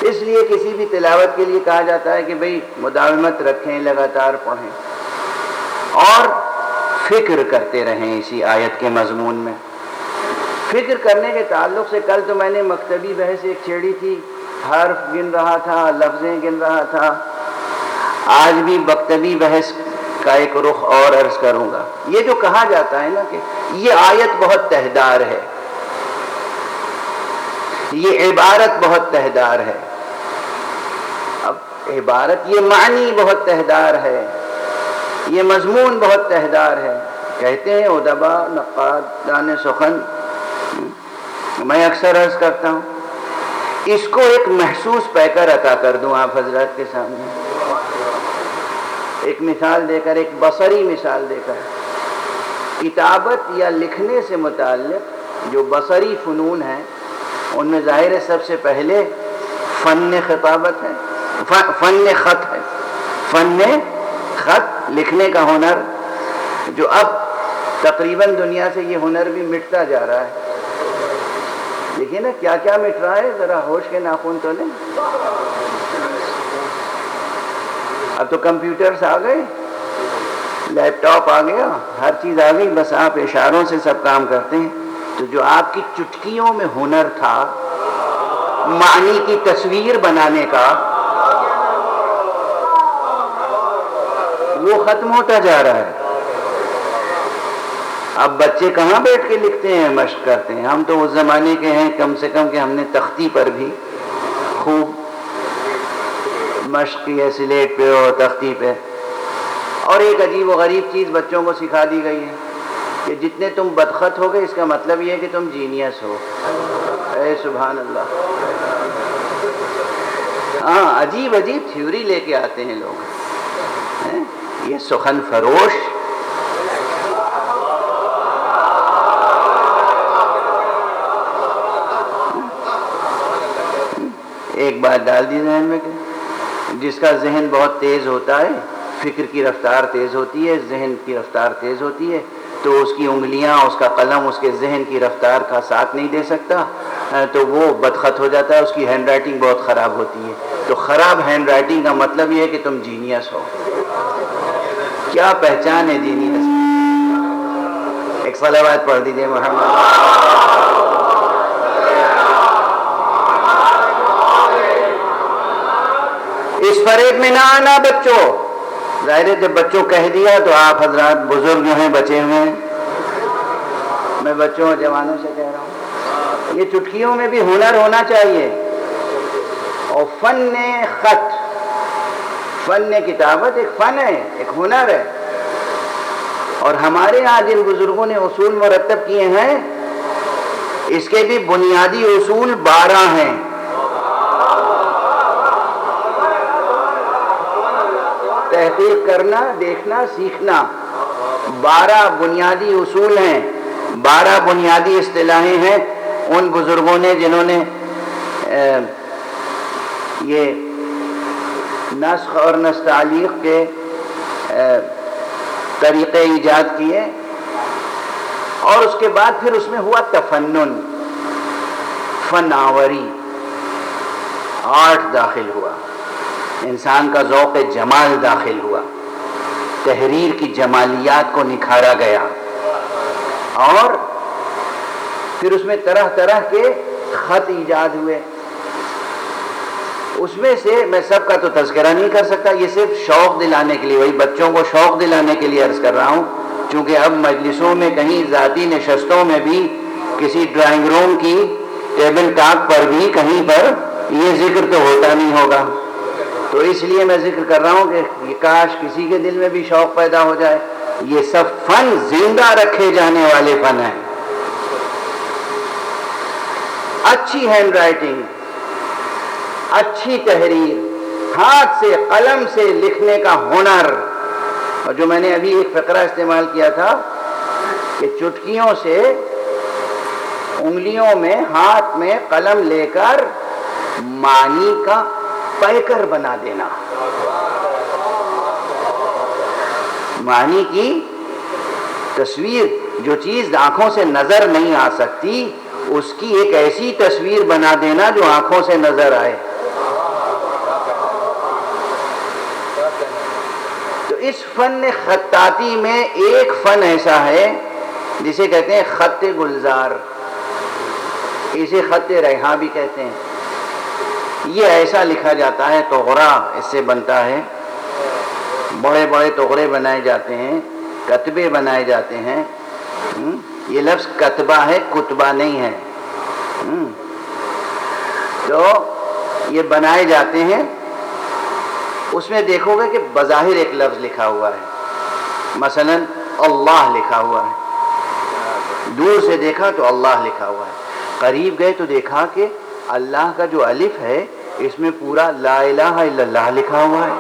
اس لیے کسی بھی تلاوت کے لیے کہا جاتا ہے کہ بھئی مداومت رکھیں، لگاتار پڑھیں اور فکر کرتے رہیں اسی آیت کے مضمون میں۔ فکر کرنے کے تعلق سے کل تو میں نے مکتبی بحث ایک چھیڑی تھی، حرف گن رہا تھا، لفظیں گن رہا تھا۔ آج بھی مکتبی بحث کا ایک رخ اور عرض کروں گا۔ یہ جو کہا جاتا ہے نا کہ یہ آیت بہت تہدار ہے، یہ عبارت بہت تہدار ہے، اب عبارت یہ معنی بہت تہدار ہے، یہ مضمون بہت تہدار ہے، کہتے ہیں ادبا نقاد دان سخن۔ میں اکثر عرض کرتا ہوں اس کو ایک محسوس پیکر عطا کر دوں آپ حضرات کے سامنے، ایک مثال دے کر، ایک بصری مثال دے کر۔ کتابت یا لکھنے سے متعلق جو بصری فنون ہیں ان میں ظاہر ہے سب سے پہلے فن خطابت ہے، فن خط ہے، فن خط لکھنے کا ہنر، جو اب تقریباً دنیا سے یہ ہنر بھی مٹتا جا رہا ہے۔ دیکھیے نا کیا کیا مٹ رہا ہے، ذرا ہوش کے ناخن تو لیں۔ اب تو کمپیوٹرز آ گئے، لیپ ٹاپ آ گیا، ہر چیز آ گئی، بس آپ اشاروں سے سب کام کرتے ہیں۔ تو جو آپ کی چٹکیوں میں ہنر تھا معنی کی تصویر بنانے کا، وہ ختم ہوتا جا رہا ہے۔ اب بچے کہاں بیٹھ کے لکھتے ہیں، مشق کرتے ہیں۔ ہم تو اس زمانے کے ہیں کم سے کم کہ ہم نے تختی پر بھی خوب مشق کی ہے، سلیٹ پہ اور تختی پہ۔ اور ایک عجیب و غریب چیز بچوں کو سکھا دی گئی ہے کہ جتنے تم بدخط ہو گئے اس کا مطلب یہ ہے کہ تم جینیس ہو۔ اے سبحان اللہ! ہاں، عجیب عجیب تھیوری لے کے آتے ہیں لوگ، یہ سخن فروش۔ ایک بات ڈال دی ذہن میں کہ جس کا ذہن بہت تیز ہوتا ہے، فکر کی رفتار تیز ہوتی ہے، ذہن کی رفتار تیز ہوتی ہے، تو اس کی انگلیاں، اس کا قلم اس کے ذہن کی رفتار کا ساتھ نہیں دے سکتا، تو وہ بدخط ہو جاتا ہے، اس کی ہینڈ رائٹنگ بہت خراب ہوتی ہے۔ تو خراب ہینڈ رائٹنگ کا مطلب یہ ہے کہ تم جینیس ہو۔ کیا پہچان ہے جینیس؟ ایک صلوات پڑھ دیجئے محمد۔ اس فریب میں نہ آنا بچوں۔ ظاہر ہے جب بچوں کہہ دیا تو آپ حضرات بزرگ جو ہیں بچے ہوئے ہیں، میں بچوں اور جوانوں سے کہہ رہا ہوں یہ چٹکیوں میں بھی ہنر ہونا چاہیے۔ اور فن خط، فن کتابت ایک فن ہے، ایک ہنر ہے۔ اور ہمارے ہاں جن بزرگوں نے اصول مرتب کیے ہیں اس کے بھی بنیادی اصول 12 ہیں۔ تحقیق کرنا، دیکھنا، سیکھنا، 12 بنیادی اصول ہیں، 12 بنیادی اصطلاحیں ہیں ان بزرگوں نے جنہوں نے یہ نسخ اور نستعلیق کے طریقے ایجاد کیے۔ اور اس کے بعد پھر اس میں ہوا تفنن، فناوری، آرٹ داخل ہوا، انسان کا ذوق جمال داخل ہوا، تحریر کی جمالیات کو نکھارا گیا، اور پھر اس میں طرح طرح کے خط ایجاد ہوئے۔ اس میں سے میں سب کا تو تذکرہ نہیں کر سکتا، یہ صرف شوق دلانے کے لیے، وہی بچوں کو شوق دلانے کے لیے عرض کر رہا ہوں، چونکہ اب مجلسوں میں کہیں ذاتی نشستوں میں بھی کسی ڈرائنگ روم کی ٹیبل ٹاک پر بھی کہیں پر یہ ذکر تو ہوتا نہیں ہوگا، تو اس لیے میں ذکر کر رہا ہوں کہ یہ کاش کسی کے دل میں بھی شوق پیدا ہو جائے۔ یہ سب فن زندہ رکھے جانے والے فن ہیں۔ اچھی ہینڈ رائٹنگ، اچھی تحریر، ہاتھ سے قلم سے لکھنے کا ہنر، اور جو میں نے ابھی ایک فقرہ استعمال کیا تھا کہ چٹکیوں سے انگلیوں میں، ہاتھ میں قلم لے کر معنی کا پیکر بنا دینا، معنی کی تصویر، جو چیز آنکھوں سے نظر نہیں آ سکتی اس کی ایک ایسی تصویر بنا دینا جو آنکھوں سے نظر آئے۔ اس فن خطاطی میں ایک فن ایسا ہے جسے کہتے ہیں خط گلزار، اسے خط ریحاں بھی کہتے ہیں۔ یہ ایسا لکھا جاتا ہے، طغرا اس سے بنتا ہے، بڑے بڑے طغرے بنائے جاتے ہیں، کتبے بنائے جاتے ہیں۔ یہ لفظ کتبہ ہے، کتبہ نہیں ہے۔ تو یہ بنائے جاتے ہیں، اس میں دیکھو گے کہ بظاہر ایک لفظ لکھا ہوا ہے، مثلا اللہ لکھا ہوا ہے، دور سے دیکھا تو اللہ لکھا ہوا ہے، قریب گئے تو دیکھا کہ اللہ کا جو الف ہے اس میں پورا لا الہ الا اللہ لکھا ہوا ہے۔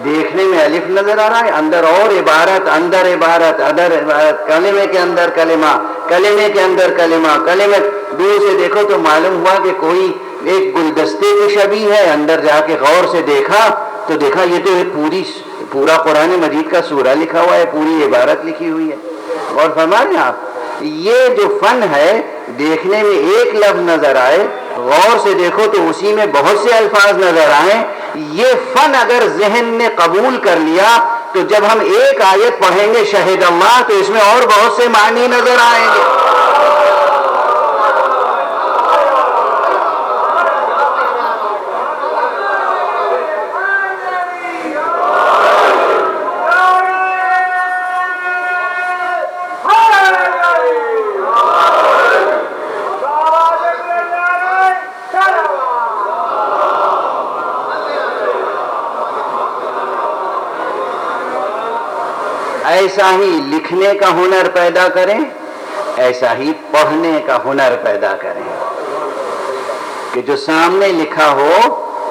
دیکھنے میں الف نظر آ رہا ہے، اندر اور عبارت، اندر عبارت، ادر عبارت، کلمے کے اندر کلمہ، کلمے کے اندر کلمہ، کلمے دور سے دیکھو تو معلوم ہوا کہ کوئی ایک گلدستے کی شبیہ ہے، اندر جا کے غور سے دیکھا تو دیکھا یہ تو پورا قرآن مجید کا سورہ لکھا ہوا ہے، پوری عبارت لکھی ہوئی ہے۔ اور فرمائیں آپ، یہ جو فن ہے دیکھنے میں ایک لفظ نظر آئے، غور سے دیکھو تو اسی میں بہت سے الفاظ نظر آئیں، یہ فن اگر ذہن نے قبول کر لیا تو جب ہم ایک آیت پڑھیں گے شہید اللہ تو اس میں اور بہت سے معنی نظر آئیں گے۔ ایسا ہی لکھنے کا ہنر پیدا کریں، ایسا ہی پڑھنے کا ہنر پیدا کریں کہ جو سامنے لکھا ہو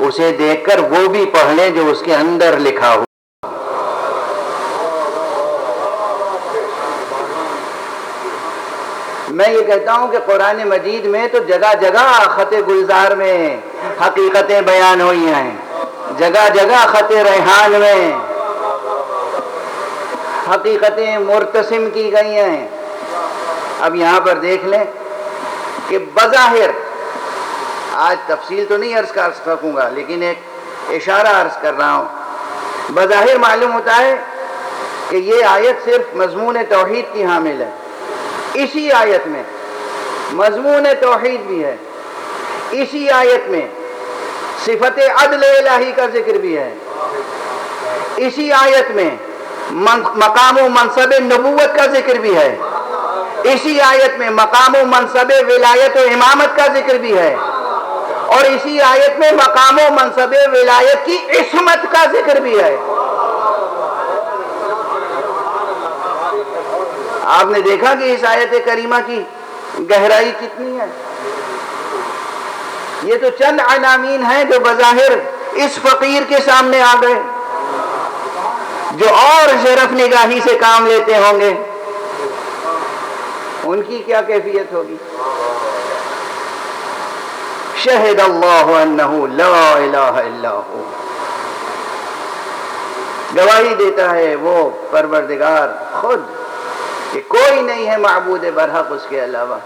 اسے دیکھ کر وہ بھی پڑھ لیں جو اس کے اندر لکھا ہو۔ میں یہ کہتا ہوں کہ قرآن مجید میں تو جگہ جگہ خط گلزار میں حقیقتیں بیان ہوئی ہیں، جگہ جگہ خط ریحان میں حقیقتیں مرتسم کی گئی ہیں۔ اب یہاں پر دیکھ لیں کہ بظاہر، آج تفصیل تو نہیں عرض کر سکوں گا لیکن ایک اشارہ عرض کر رہا ہوں، بظاہر معلوم ہوتا ہے کہ یہ آیت صرف مضمون توحید کی حامل ہے۔ اسی آیت میں مضمون توحید بھی ہے، اسی آیت میں صفت عدل الہی کا ذکر بھی ہے، اسی آیت میں مقام و منصب نبوت کا ذکر بھی ہے، اسی آیت میں مقام و منصب ولایت و امامت کا ذکر بھی ہے، اور اسی آیت میں مقام و منصب ولایت کی عصمت کا ذکر بھی ہے۔ آپ نے دیکھا کہ اس آیت کریمہ کی گہرائی کتنی ہے۔ یہ تو چند عناوین ہیں جو بظاہر اس فقیر کے سامنے آ گئے، جو اور شرف نگاہی سے کام لیتے ہوں گے ان کی کیا کیفیت ہوگی۔ شہد اللہ انہ لا الہ الا ہو، گواہی دیتا ہے وہ پروردگار خود کہ کوئی نہیں ہے معبود برحق اس کے علاوہ۔